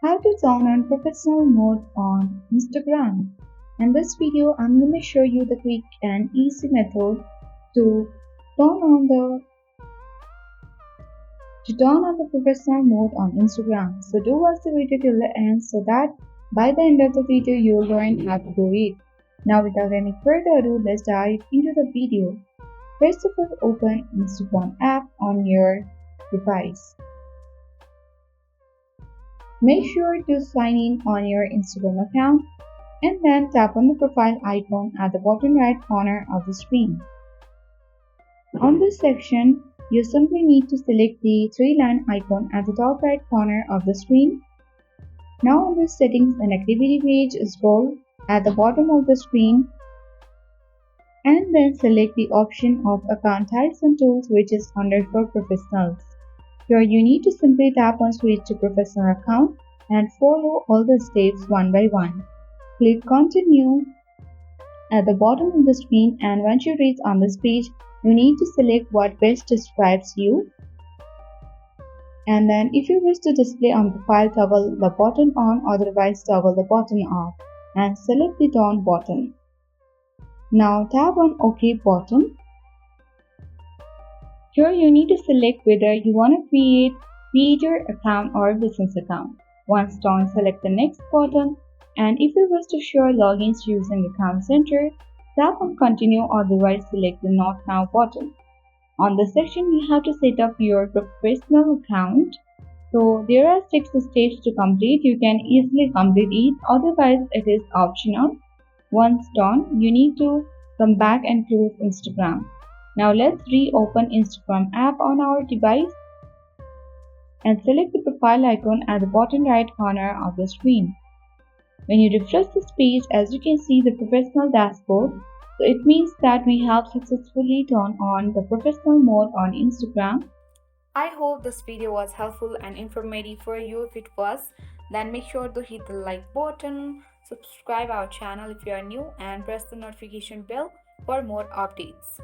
How to turn on professional mode on Instagram. In this video, I'm going to show you the quick and easy method to turn on the professional mode on Instagram. So do watch the video till the end so that by the end of the video you'll learn how to do it. Now without any further ado, let's dive into the video. First of all, open Instagram app on your device. Make sure to sign in on your Instagram account and then tap on the profile icon at the bottom right corner of the screen. On this section, you simply need to select the three-line icon at the top right corner of the screen. Now on the settings and activity page, scroll at the bottom of the screen and then select the option of account types and tools, which is under for professionals. Here you need to simply tap on switch to professional account and follow all the steps one by one. Click continue at the bottom of the screen, and once you reach on this page, you need to select what best describes you. And then if you wish to display on profile, toggle the button on, otherwise toggle the button off and select the down button. Now tap on OK button. Here you need to select whether you want to create creator account or business account. Once done, select the next button, and if you wish to share logins using Account Center, tap on continue, otherwise select the not now button. On this section, you have to set up your professional account. So there are 6 steps to complete. You can easily complete it, otherwise it is optional. Once done, you need to come back and close Instagram. Now let's reopen Instagram app on our device and select the profile icon at the bottom right corner of the screen. When you refresh this page, as you can see the professional dashboard, so it means that we have successfully turned on the professional mode on Instagram. I hope this video was helpful and informative for you. If it was, then make sure to hit the like button, subscribe our channel if you are new, and press the notification bell for more updates.